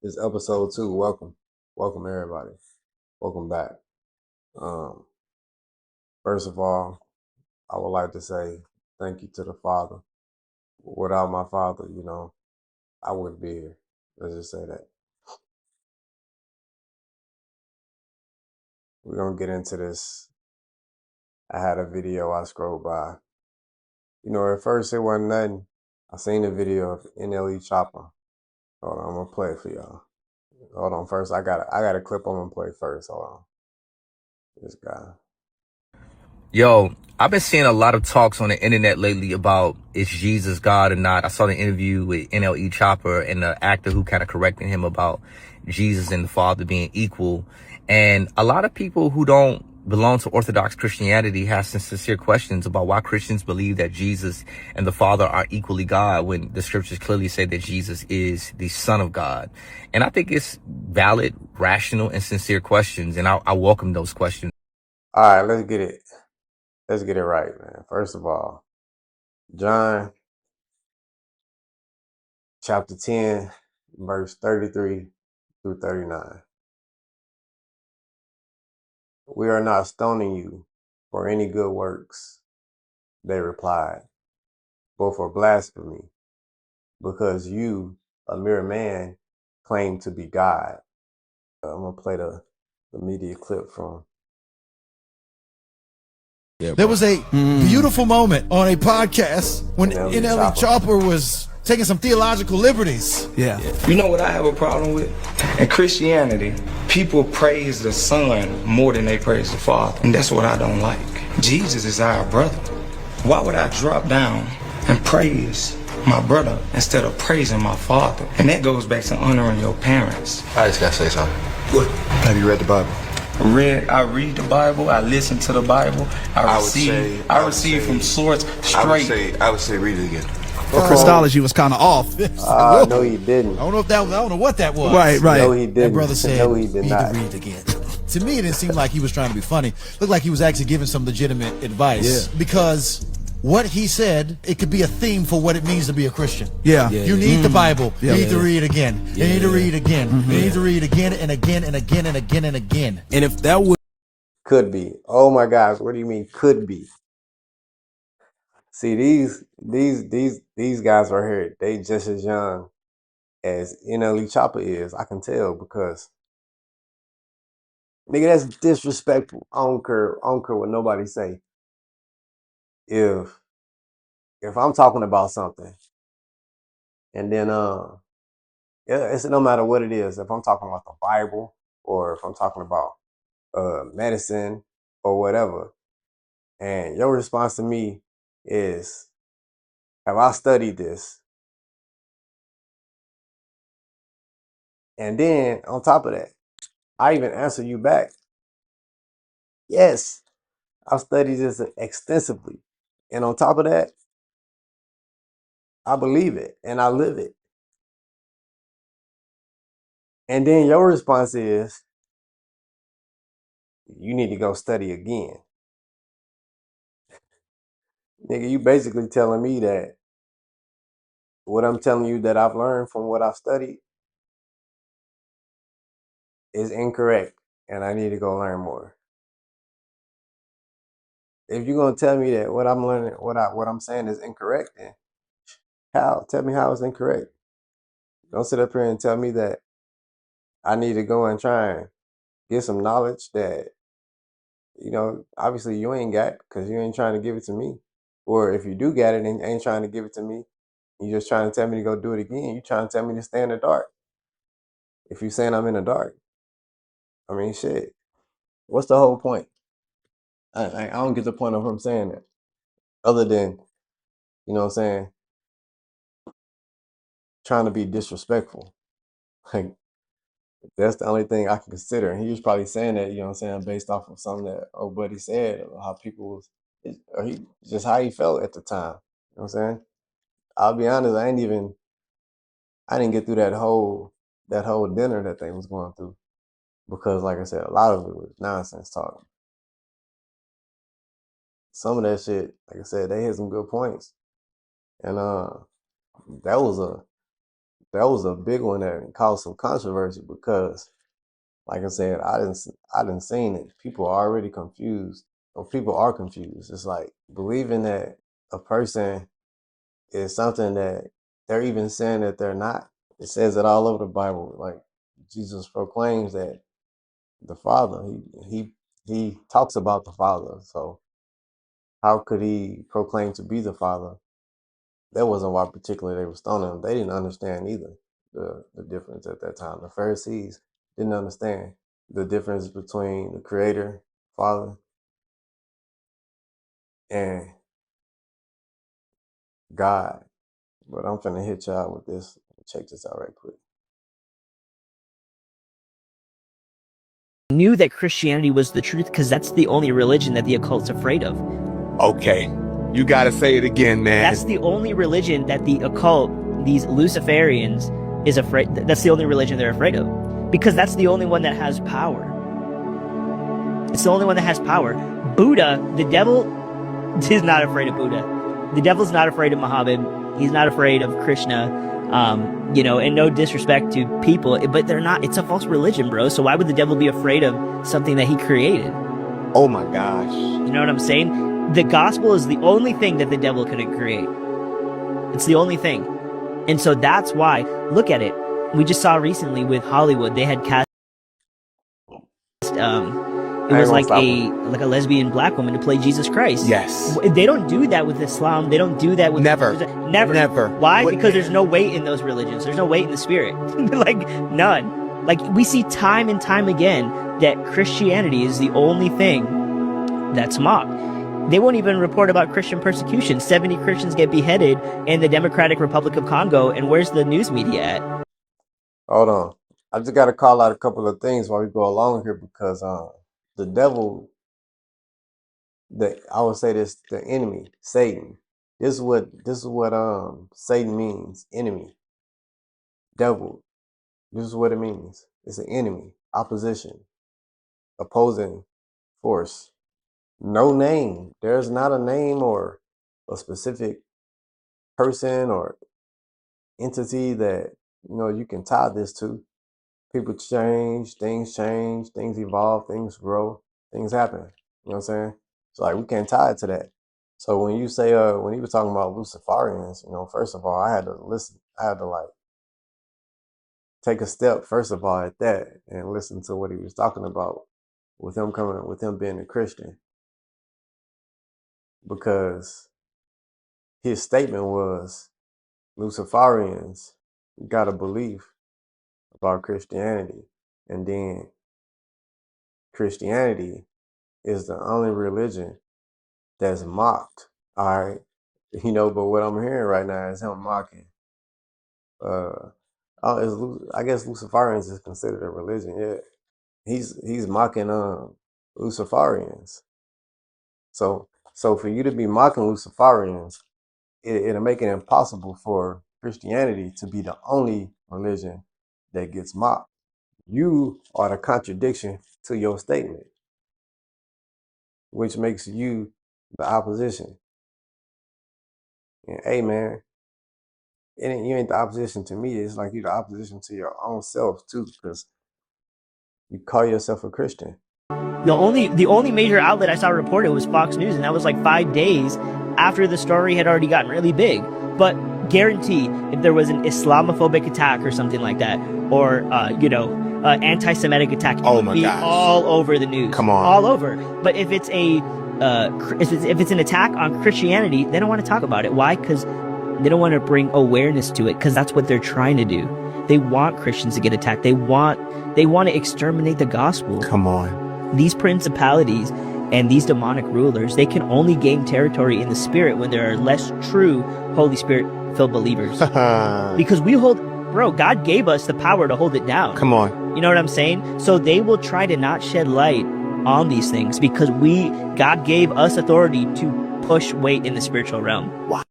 It's episode 2. Welcome everybody. Welcome back. Um, First of all, I would like to say thank you to the Father. Without my Father, I wouldn't be here. Let's just say that. We're gonna get into this. I had a video I scrolled by. At first it wasn't nothing. I seen a video of NLE Chopper. Hold on, I'm gonna play it for y'all. Hold on, first I got a clip I'm gonna play first. Hold on. This guy. Yo, I've been seeing a lot of talks on the internet lately about is Jesus God or not. I saw the interview with NLE Chopper and the actor who kind of corrected him about Jesus and the Father being equal. And a lot of people who don't belong to Orthodox Christianity have some sincere questions about why Christians believe that Jesus and the Father are equally God when the scriptures clearly say that Jesus is the Son of God. And I think it's valid, rational, and sincere questions. And I welcome those questions. All right, let's get it. Let's get it right, man. First of all, John chapter 10, verse 33 through 39. We are not stoning you for any good works, they replied, but for blasphemy, because you, a mere man, claim to be God. I'm going to play the media clip from. There was a beautiful moment on a podcast when NLE NLE Chopper was taking some theological liberties. Yeah. You know what I have a problem with? In Christianity, people praise the Son more than they praise the Father. And that's what I don't like. Jesus is our brother. Why would I drop down and praise my brother instead of praising my Father? And that goes back to honoring your parents. I just gotta say something. What? Have you read the Bible? I read the Bible, I listen to the Bible, I receive from source straight. I would say read it again. The Christology was kind of off. No, he didn't. I don't know what that was. Right. No, he didn't. That brother said, no, he did not. Read it again. To me, it didn't seem like he was trying to be funny. Looked like he was actually giving some legitimate advice. Yeah. Because what he said, it could be a theme for what it means to be a Christian. Yeah. You need the Bible. You need to read again. You need to read again. You need to read again and again and again and again and again. And if that would Could be. Oh my gosh, what do you mean could be? See, these guys right here, they just as young as NLE Chopper is. I can tell because nigga, that's disrespectful. I don't care what nobody say. If I'm talking about something and then yeah, it's no matter what it is, if I'm talking about the Bible or if I'm talking about medicine or whatever, and your response to me is, have I studied this? And then on top of that, I even answer you back, yes, I've studied this extensively. And on top of that, I believe it and I live it. And then your response is, you need to go study again. Nigga, you basically telling me that what I'm telling you that I've learned from what I've studied is incorrect and I need to go learn more. If you're gonna tell me that what I'm learning, what I'm saying is incorrect, then how? Tell me how it's incorrect. Don't sit up here and tell me that I need to go and try and get some knowledge that, obviously you ain't got because you ain't trying to give it to me. Or if you do get it and ain't trying to give it to me, you just trying to tell me to go do it again. You trying to tell me to stay in the dark. If you saying I'm in the dark, I mean, shit. What's the whole point? I don't get the point of him saying that. Other than, you know what I'm saying, trying to be disrespectful. Like, that's the only thing I can consider. And he was probably saying that, you know what I'm saying, based off of something that old buddy said, or how people was, or he just how he felt at the time. You know what I'm saying? I'll be honest, I didn't get through that whole dinner that they was going through. Because like I said, a lot of it was nonsense talk. Some of that shit, like I said, they had some good points. And that was that was a big one that caused some controversy because, like I said, I didn't seen it. People are already confused, or people are confused. It's like believing that a person is something that they're even saying that they're not. It says it all over the Bible. Like Jesus proclaims that the Father, he talks about the Father. So how could he proclaim to be the Father? That wasn't why particularly they were stoning him. They didn't understand either the difference at that time. The Pharisees didn't understand the difference between the Creator, Father, and God. But I'm finna hit y'all with this. Check this out right quick. Knew that Christianity was the truth because that's the only religion that the occult's afraid of. Okay, you gotta say it again, man. That's the only religion that the occult, these Luciferians, is afraid. That's the only religion they're afraid of, because that's the only one that has power. It's the only one that has power. Buddha, the devil, is not afraid of Buddha. The devil's not afraid of Muhammad. He's not afraid of Krishna. And no disrespect to people, but they're not. It's a false religion, bro. So why would the devil be afraid of something that he created? Oh my gosh. You know what I'm saying? The gospel is the only thing that the devil couldn't create. It's the only thing. And so that's why, look at it. We just saw recently with Hollywood, they had cast, it was like a lesbian black woman to play Jesus Christ. Yes. They don't do that with Islam. They don't do that with Never. Never. Why? Because there's no weight in those religions. There's no weight in the spirit. Like none. Like we see time and time again that Christianity is the only thing that's mocked. They won't even report about Christian persecution. 70 Christians get beheaded in the Democratic Republic of Congo, and where's the news media at? Hold on. I just got to call out a couple of things while we go along here because the devil, I would say this, the enemy, Satan. This is what Satan means, enemy, devil. This is what it means. It's an enemy, opposition, opposing force. No name. There's not a name or a specific person or entity that you can tie this to. People change, things evolve, things grow, things happen. You know what I'm saying? So like we can't tie it to that. So when you say when he was talking about Luciferians, first of all, I had to listen. I had to like take a step first of all at that and listen to what he was talking about with him being a Christian. Because his statement was Luciferians got a belief about Christianity, and then Christianity is the only religion that's mocked. All right, but what I'm hearing right now is him mocking. I guess Luciferians is considered a religion. Yeah, he's mocking Luciferians. So for you to be mocking Luciferians, it'll make it impossible for Christianity to be the only religion that gets mocked. You are the contradiction to your statement, which makes you the opposition. And hey, man, you ain't the opposition to me. It's like you're the opposition to your own self too, because you call yourself a Christian. The only major outlet I saw reported was Fox News, and that was like 5 days after the story had already gotten really big. But guarantee, if there was an Islamophobic attack or something like that, or anti-Semitic attack, it would be all over the news. Come on, all over. But if it's if it's an attack on Christianity, they don't want to talk about it. Why? Because they don't want to bring awareness to it. Because that's what they're trying to do. They want Christians to get attacked. They want to exterminate the gospel. Come on. These principalities and these demonic rulers, they can only gain territory in the spirit when there are less true Holy Spirit-filled believers. Because God gave us the power to hold it down. Come on. You know what I'm saying? So they will try to not shed light on these things because God gave us authority to push weight in the spiritual realm. Wow.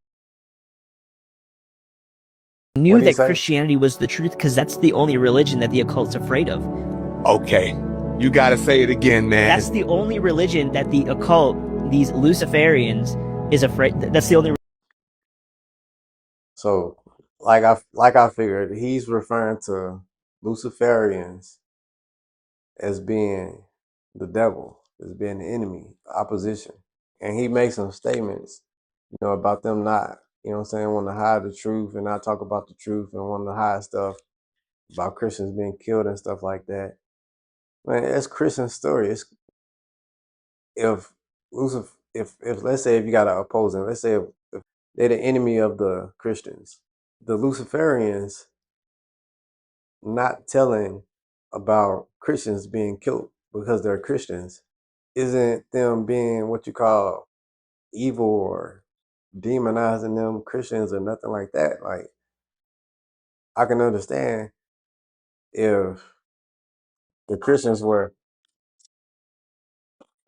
Knew that Christianity was the truth because that's the only religion that the occult's afraid of. Okay. You gotta say it again, man. That's the only religion that the occult, these Luciferians, is afraid. That's the only. So like I figured, he's referring to Luciferians as being the devil, as being the enemy, opposition. And he makes some statements, about them not, what I'm saying, want to hide the truth and not talk about the truth and want to hide stuff about Christians being killed and stuff like that. Man, it's Christian story. It's if Lucifer, if let's say if you got an opposing, let's say if they're the enemy of the Christians, the Luciferians not telling about Christians being killed because they're Christians isn't them being what you call evil or demonizing them Christians or nothing like that. Like, I can understand if the Christians were,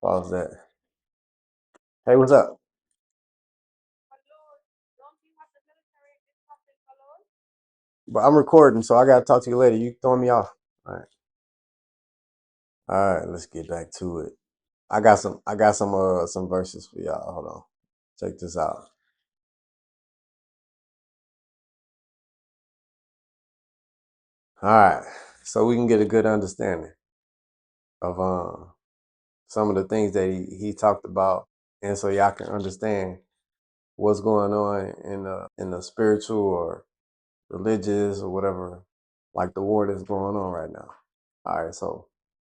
pause that. Hey, what's up? But I'm recording, so I gotta talk to you later. You throwing me off. All right, let's get back to it. I got some verses for y'all. Hold on. Check this out. All right. So we can get a good understanding of some of the things that he talked about, and so y'all can understand what's going on in the spiritual or religious or whatever, like the war that's going on right now. All right, so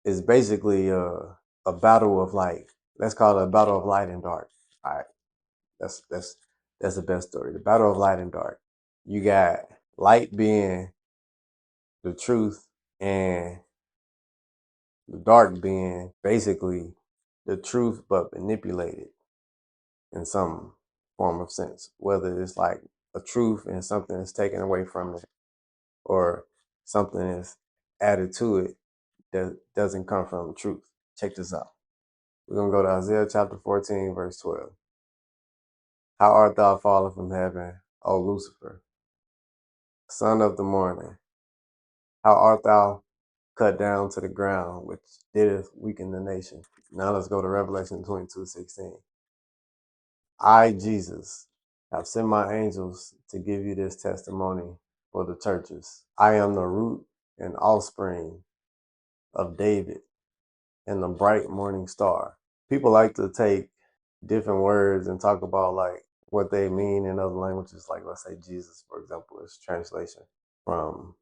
it's basically a battle of light. Let's call it a battle of light and dark. All right, that's the best story. The battle of light and dark. You got light being the truth and the dark being basically the truth but manipulated in some form of sense, whether it's like a truth and something is taken away from it or something is added to it that doesn't come from the truth. Check this out. We're going to go to Isaiah chapter 14, verse 12. How art thou fallen from heaven, O Lucifer, son of the morning? How art thou cut down to the ground, which didst weaken the nation? Now let's go to Revelation 22:16. I, Jesus, have sent my angels to give you this testimony for the churches. I am the root and offspring of David and the bright morning star. People like to take different words and talk about like what they mean in other languages. Like, let's say Jesus, for example, is translation from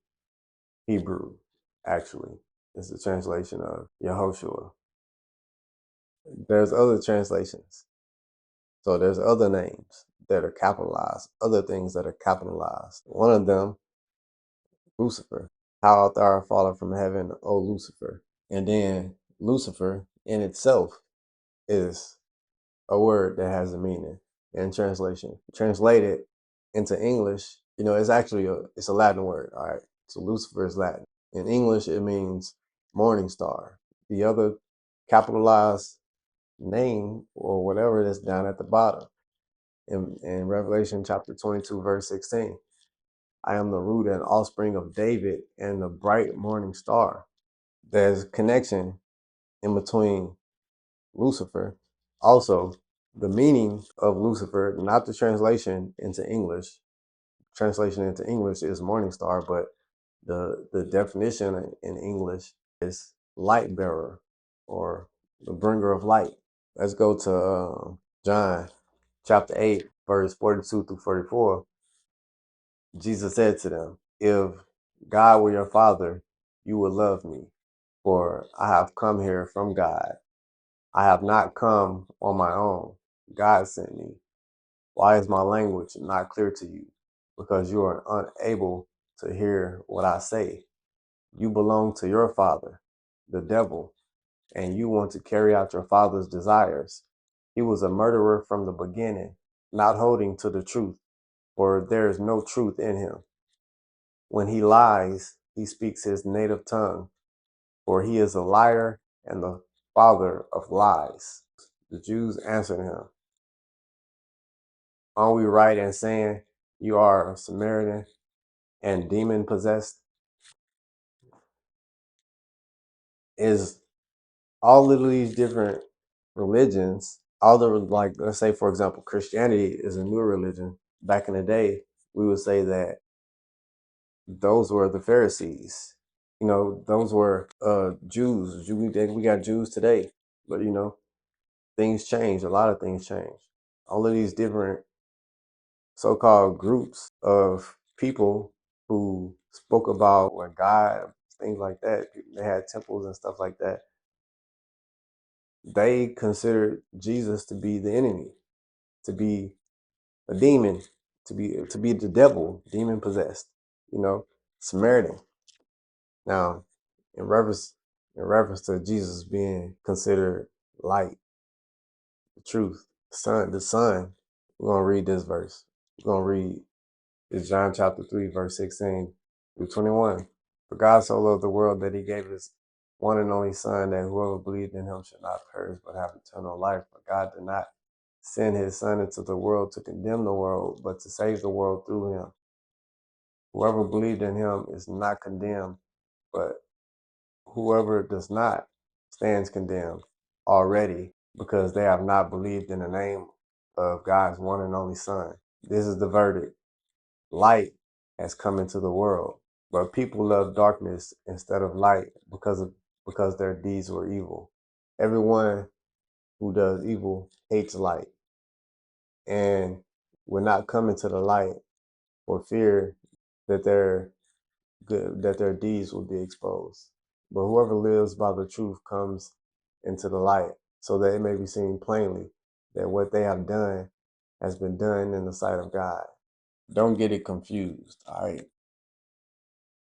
Hebrew. Actually, it's a translation of Yehoshua. There's other translations. So there's other names that are capitalized, other things that are capitalized. One of them, Lucifer. How art thou fallen from heaven, O Lucifer? And then Lucifer in itself is a word that has a meaning in translation. Translated into English, it's actually it's a Latin word. All right. So Lucifer is Latin. In English, it means morning star. The other capitalized name or whatever that's down at the bottom in Revelation chapter 22, verse 16. I am the root and offspring of David and the bright morning star. There's connection in between Lucifer. Also, the meaning of Lucifer, not the translation into English. Translation into English is morning star, but the definition in English is light bearer or the bringer of light. Let's go to John chapter 8, verse 42 through 44. Jesus said to them, if God were your father, you would love me, for I have come here from God. I have not come on my own. God sent me. Why is my language not clear to you? Because you are unable to hear what I say. You belong to your father, the devil, and you want to carry out your father's desires. He was a murderer from the beginning, not holding to the truth, for there is no truth in him. When he lies, he speaks his native tongue, for he is a liar and the father of lies. The Jews answered him, aren't we right in saying you are a Samaritan and demon possessed? Is all of these different religions, like, let's say, for example, Christianity is a new religion. Back in the day, we would say that those were the Pharisees. You know, those were Jews. We got Jews today, but you know, things change. A lot of things change. All of these different so-called groups of people who spoke about what God, things like that. They had temples and stuff like that. They considered Jesus to be the enemy, to be a demon, to be the devil, demon possessed. You know, Samaritan. Now, in reference to Jesus being considered light, the truth, the Son, we're gonna read this verse. We're gonna read is John chapter 3, verse 16 through 21. For God so loved the world that he gave his one and only Son, that whoever believed in him should not perish but have eternal life. For God did not send his Son into the world to condemn the world, but to save the world through him. Whoever believed in him is not condemned, but whoever does not stands condemned already, because they have not believed in the name of God's one and only Son. This is the verdict. Light has come into the world, but people love darkness instead of light because their deeds were evil. Everyone who does evil hates light and will not come into the light for fear that their deeds will be exposed. But whoever lives by the truth comes into the light, so that it may be seen plainly that what they have done has been done in the sight of God. Don't get it confused, all right?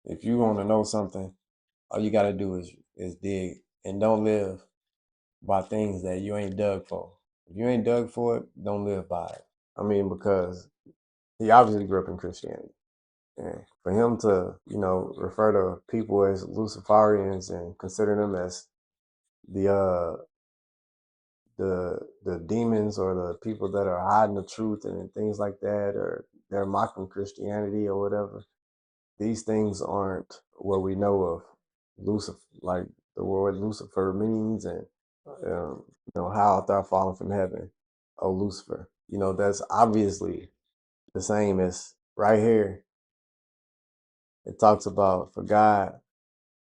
If you want to know something, all you got to do is dig, and don't live by things that you ain't dug for. If you ain't dug for it, don't live by it. I mean, because he obviously grew up in Christianity. And for him to, you know, refer to people as Luciferians and consider them as the the demons or the people that are hiding the truth and things like that, or they're mocking Christianity or whatever. These things aren't what we know of Lucifer, like the word Lucifer means, and you know, how art thou fallen from heaven, oh Lucifer. You know, that's obviously the same as right here. It talks about, for God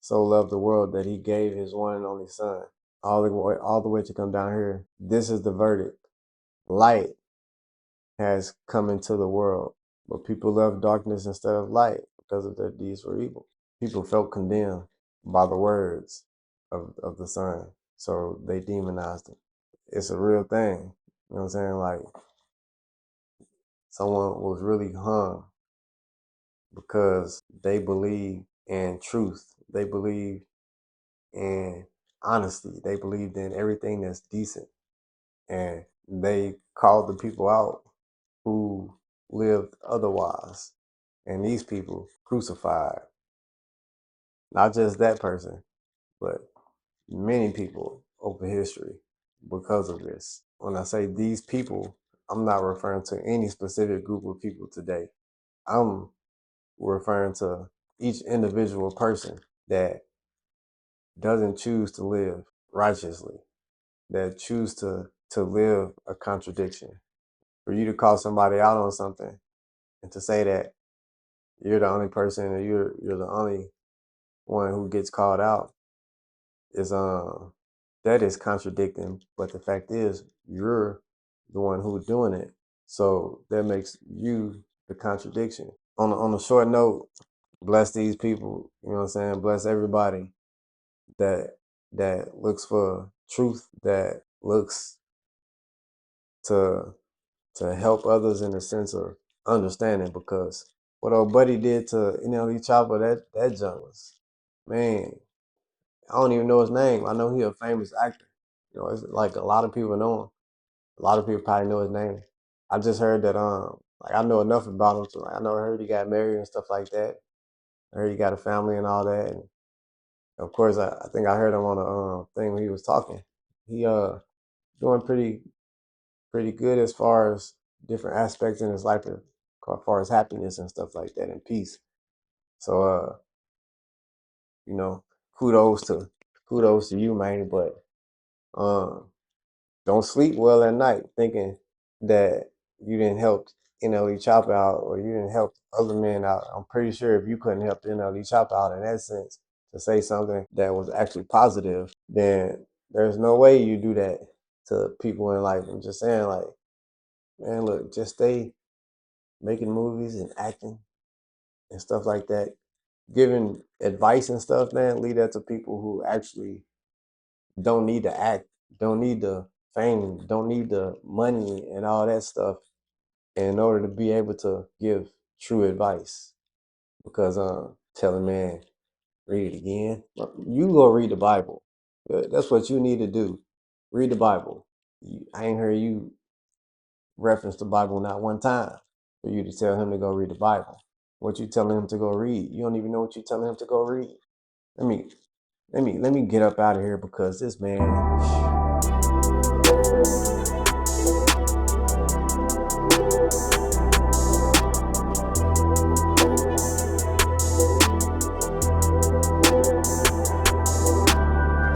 so loved the world that he gave his one and only Son. All the way to come down here. This is the verdict. Light has come into the world, but people love darkness instead of light because of their deeds were evil. People felt condemned by the words of the Son, so they demonized him. It's a real thing. You know what I'm saying? Like, someone was really hung because they believed in truth. They believed in honesty. They believed in everything that's decent. And they called the people out who lived otherwise. And these people crucified not just that person, but many people over history because of this. When I say these people, I'm not referring to any specific group of people today. I'm referring to each individual person that doesn't choose to live righteously, that choose to live a contradiction. For you to call somebody out on something and to say that you're the only person or you're the only one who gets called out is that is contradicting. But the fact is, you're the one who's doing it, so that makes you the contradiction. On a short note, bless these people. You know what I'm saying? Bless everybody that looks for truth, that looks to help others in the sense of understanding. Because what old buddy did to NLE Chopper, that junk was, man, I don't even know his name. I know he a famous actor. You know, it's like a lot of people know him. A lot of people probably know his name. I just heard that like I know enough about him. So like, I heard he got married and stuff like that. I heard he got a family and all that. And of course, I think I heard him on a thing when he was talking. He doing pretty good as far as different aspects in his life, as far as happiness and stuff like that, and peace. So you know, kudos to you, man. But don't sleep well at night thinking that you didn't help NLE Chopper out, or you didn't help other men out, I'm pretty sure if you couldn't help the NLE Chopper out in that sense to say something that was actually positive, then there's no way you do that to people in life. I'm just saying, like, man, look, just stay making movies and acting and stuff like that, giving advice and stuff, man. Leave that to people who actually don't need to act, don't need the fame, don't need the money and all that stuff in order to be able to give true advice. Because telling man, read it again. You go read the Bible. That's what you need to do. Read the Bible. I ain't heard you reference the Bible not one time for you to tell him to go read the Bible. What you telling him to go read? You don't even know what you telling him to go read. Let me get up out of here because this man.